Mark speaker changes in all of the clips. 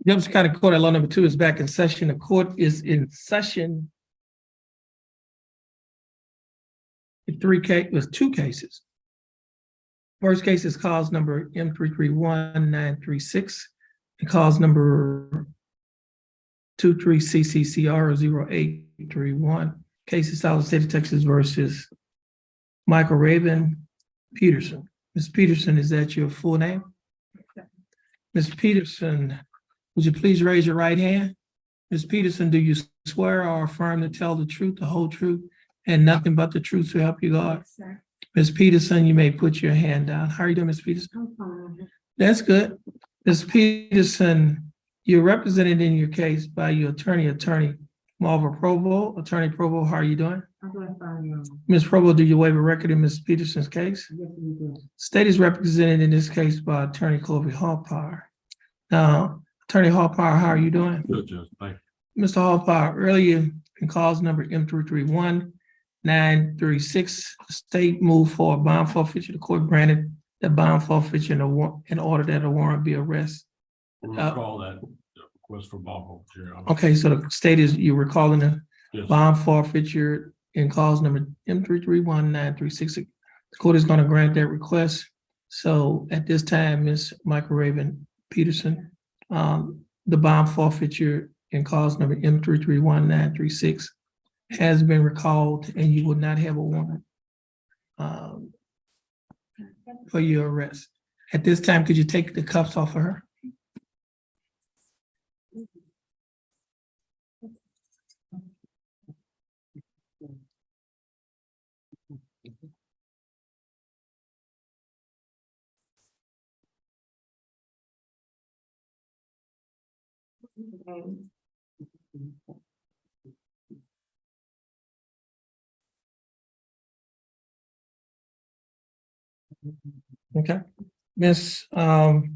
Speaker 1: Jefferson County Court at Law number 2 is back in session. The court is in session with two cases. First case is cause number M331936 and cause number 23CCCR0831. Case is South State of Texas versus Michael Raven Peterson. Ms. Peterson, is that your full name? Ms. Peterson, would you please raise your right hand? Ms. Peterson, do you swear or affirm to tell the truth, the whole truth, and nothing but the truth to help you God?
Speaker 2: Yes, sir.
Speaker 1: Ms. Peterson, you may put your hand down. How are you doing, Ms. Peterson?
Speaker 2: I'm fine.
Speaker 1: That's good. Ms. Peterson, you're represented in your case by your attorney Marva Provo. Attorney Provo, how are you doing?
Speaker 2: I'm doing fine.
Speaker 1: Ms. Provo, do you waive a record in Ms. Peterson's case?
Speaker 2: Yes, you do.
Speaker 1: State is represented in this case by Attorney Colby Hallpower. Now, Attorney Hallpower, how are you doing?
Speaker 3: Good, Judge. Thank
Speaker 1: Mr. Hallpower, earlier in cause number M331936, the state moved for a bond forfeiture. The court granted the bond forfeiture in order that a warrant be arrested.
Speaker 3: you. We'll call that request for bond forfeiture.
Speaker 1: Okay, so the state is, you were calling a
Speaker 3: Yes.
Speaker 1: bond forfeiture in cause number M331936. The court is going to grant that request. So at this time, Ms. Michael Raven Peterson, the bond forfeiture in cause number M331936 has been recalled and you will not have a warrant for your arrest. At this time, could you take the cuffs off of her? Okay, Ms. Connor,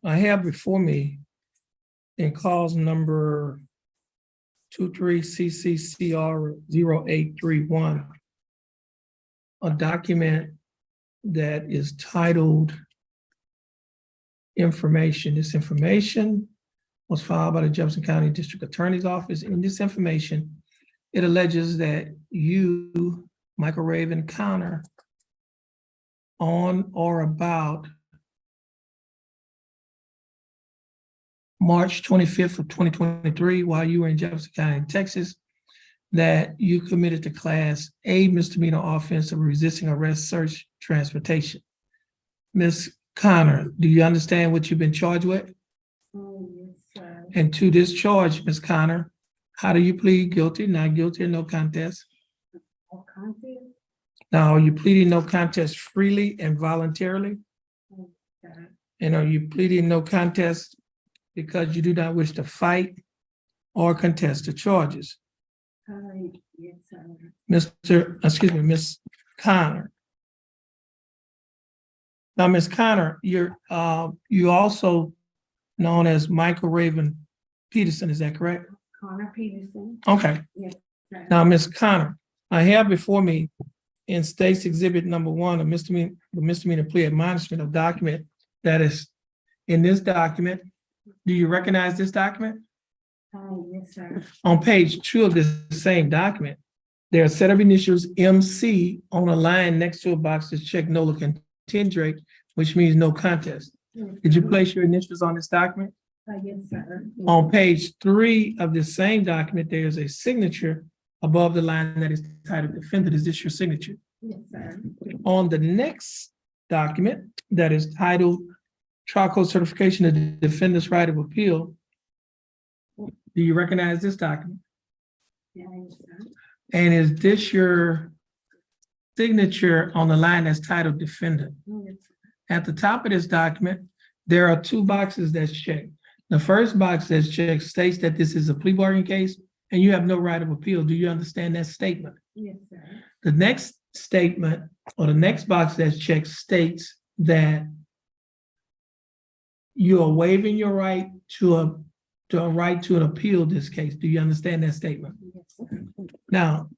Speaker 1: I have before me in cause number 23CCCR0831, a document that is titled information. This information was filed by the Jefferson County District Attorney's Office. In this information, it alleges that you, Michael Raven Connor, on or about March 25th of 2023, while you were in Jefferson County, Texas, that you committed the Class A misdemeanor offense of resisting arrest, search, transportation. Ms. Connor, do you understand what you've been charged with?
Speaker 2: Oh, yes, sir.
Speaker 1: And to this charge, Ms. Connor, how do you plead guilty, not guilty, or no contest?
Speaker 2: All content?
Speaker 1: Now, are you pleading no contest freely and voluntarily?
Speaker 2: Okay.
Speaker 1: And are you pleading no contest because you do not wish to fight or contest the charges?
Speaker 2: Yes, sir.
Speaker 1: Ms. Connor. Now, Ms. Connor, you're also known as Michael Raven Peterson, is that correct?
Speaker 2: Connor Peterson.
Speaker 1: Okay.
Speaker 2: Yes, sir.
Speaker 1: Now, Ms. Connor, I have before me in State's Exhibit number 1, the misdemeanor plea admonishment, a document that is in this document. Do you recognize this document?
Speaker 2: Yes, sir.
Speaker 1: On page 2 of this same document, there are a set of initials MC on a line next to a box that's checked NOLA contingent, which means no contest.
Speaker 2: Yes,
Speaker 1: Did you
Speaker 2: sir.
Speaker 1: place your initials on this document?
Speaker 2: Yes, sir.
Speaker 1: On page 3 of this same document, there's a signature above the line that is titled defendant. Is this your signature?
Speaker 2: Yes, sir.
Speaker 1: On the next document that is titled trial court certification of the defendant's right of appeal, do you recognize this document?
Speaker 2: Yes, sir.
Speaker 1: And is this your signature on the line that's titled defendant?
Speaker 2: Yes, sir.
Speaker 1: At the top of this document, there are 2 boxes that's checked. The first box that's checked states that this is a plea bargain case and you have no right of appeal. Do you understand that statement?
Speaker 2: Yes, sir.
Speaker 1: The next statement or the next box that's checked states that you are waiving your right to a right to an appeal this case. Do you understand that statement?
Speaker 2: Yes, sir.
Speaker 1: Now,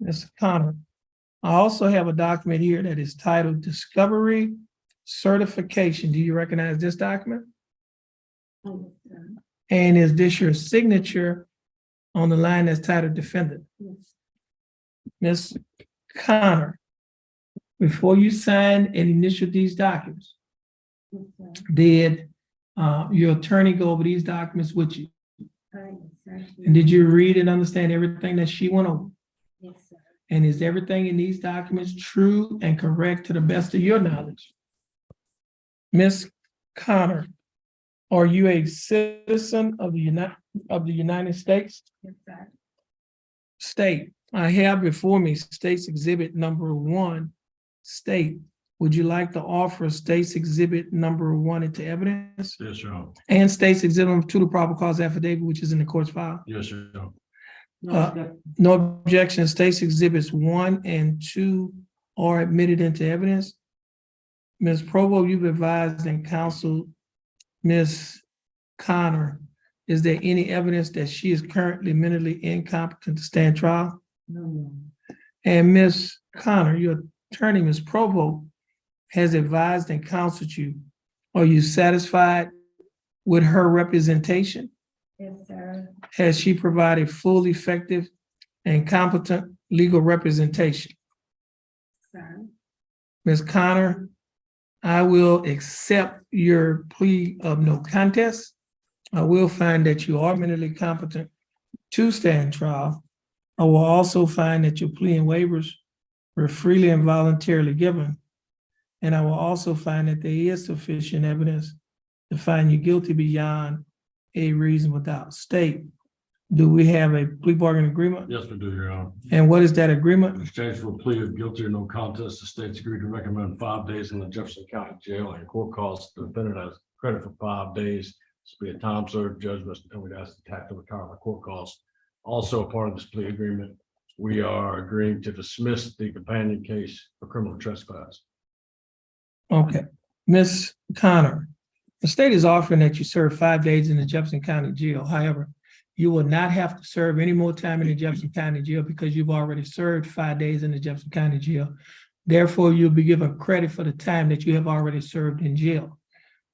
Speaker 1: Mr. Connor. I also have a document here that is titled Discovery Certification. Do you recognize this document?
Speaker 2: Oh, yes, sir.
Speaker 1: And is this your signature on the line that's titled Defendant?
Speaker 2: Yes,
Speaker 1: Ms. Connor, before you signed and initialed these documents,
Speaker 2: yes, sir.
Speaker 1: did your attorney go over these documents with you?
Speaker 2: Yes, sir.
Speaker 1: And did you read and understand everything that she went over?
Speaker 2: Yes, sir.
Speaker 1: And is everything in these documents true and correct to the best of your knowledge? Ms. Connor, are you a citizen of the United States?
Speaker 2: Yes, sir.
Speaker 1: State, I have before me State's Exhibit number 1. State, would you like to offer State's Exhibit number 1 into evidence?
Speaker 3: Yes, Your Honor.
Speaker 1: And State's Exhibit number 2, the probable cause affidavit, which is in the court's file?
Speaker 3: Yes, Your Honor.
Speaker 1: No objection. State's Exhibits 1 and 2 are admitted into evidence. Ms. Provo, you've advised and counseled Ms. Connor. Is there any evidence that she is currently mentally incompetent to stand trial?
Speaker 2: No.
Speaker 1: And Ms. Connor, your attorney, Ms. Provo, has advised and counseled you. Are you satisfied with her representation?
Speaker 2: Yes, sir.
Speaker 1: Has she provided full, effective, and competent legal representation?
Speaker 2: Sir.
Speaker 1: Ms. Connor, I will accept your plea of no contest. I will find that you are mentally competent to stand trial. I will also find that your plea and waivers were freely and voluntarily given. And I will also find that there is sufficient evidence to find you guilty beyond a reasonable doubt. State, do we have a plea bargain agreement?
Speaker 3: Yes, we do, Your Honor.
Speaker 1: And what is that
Speaker 3: In
Speaker 1: agreement?
Speaker 3: exchange for a plea of guilty or no contest, the state's agreed to recommend 5 days in the Jefferson County Jail and court costs. The defendant has credit for 5 days. This will be a time served judgment, and we'd ask the tax to retire the court costs. Also, a part of this plea agreement, we are agreeing to dismiss the companion case for criminal trespass.
Speaker 1: Okay, Ms. Connor, the state is offering that you serve 5 days in the Jefferson County Jail. However, you will not have to serve any more time in the Jefferson County Jail because you've already served 5 days in the Jefferson County Jail. Therefore, you'll be given credit for the time that you have already served in jail.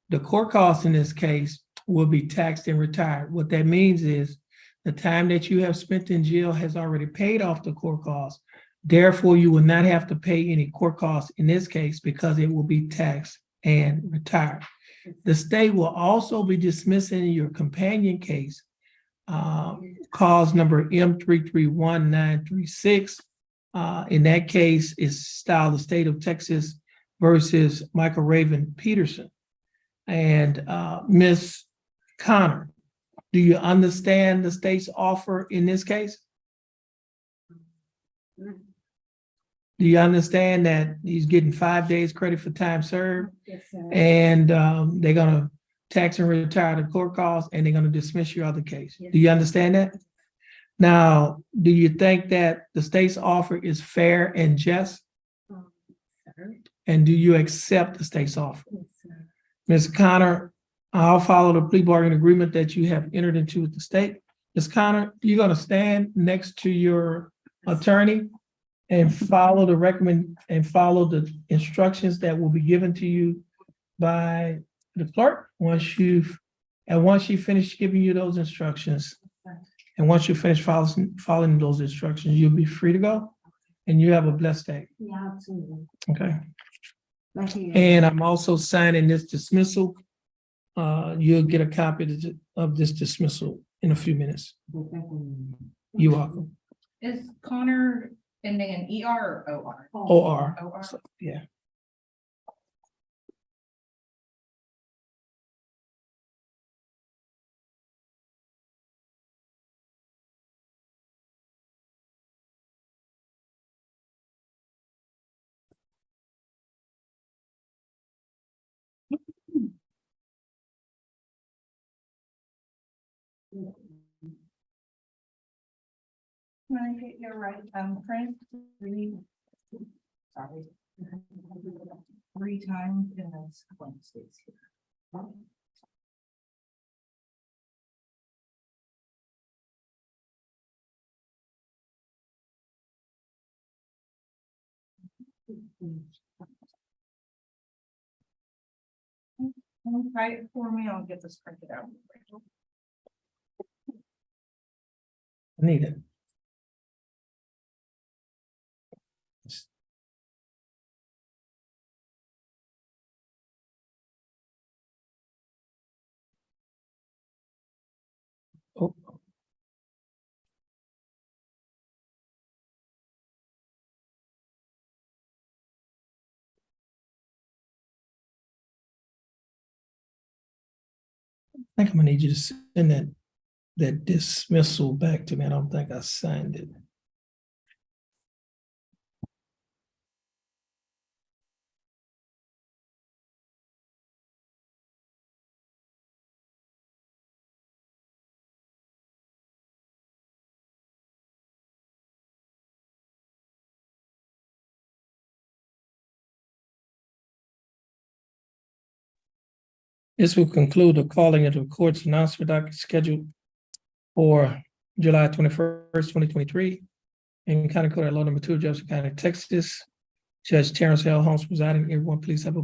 Speaker 1: The court costs in this case will be taxed and retired. What that means is the time that you have spent in jail has already paid off the court costs. Therefore, you will not have to pay any court costs in this case because it will be taxed and retired. The state will also be dismissing your companion case, cause number M331936. In that case, is styled the state of Texas versus Michael Raven Peterson. And Ms. Connor, do you understand the state's offer in this case? Do you understand that he's getting 5 days credit for time served?
Speaker 2: Yes, sir.
Speaker 1: And they're gonna tax and retire the court costs, and they're gonna dismiss your other case.
Speaker 2: Yes.
Speaker 1: Do you understand that? Now, do you think that the state's offer is fair and just?
Speaker 2: Sir.
Speaker 1: And do you accept the state's offer?
Speaker 2: Yes, sir.
Speaker 1: Ms. Connor, I'll follow the plea bargain agreement that you have entered into with the state. Ms. Connor, you're gonna stand next to your attorney and follow the instructions that will be given to you by the clerk once she finishes giving you those instructions. And once you finish following those instructions, you'll be free to go. And you have a blessed day.
Speaker 2: Yeah, absolutely.
Speaker 1: Okay.
Speaker 2: Thank you.
Speaker 1: And I'm also signing this dismissal. You'll get a copy of this dismissal in a few minutes. You're welcome.
Speaker 4: Is Connor ending in ER or OR?
Speaker 1: OR.
Speaker 4: OR.
Speaker 1: So, yeah.
Speaker 4: Can I get your right print? Sorry. 3 times in this one space here. Try it for me, I'll get this printed out.
Speaker 1: I need it. Oh. I think I'm gonna need you to send that dismissal back to me. I don't think I signed it. This will conclude the calling of the court's announcement docket scheduled for July 21st, 2023. In County Court at Law number 2, Jefferson County, Texas. Judge Terrence L. Holmes presiding. Everyone, please have a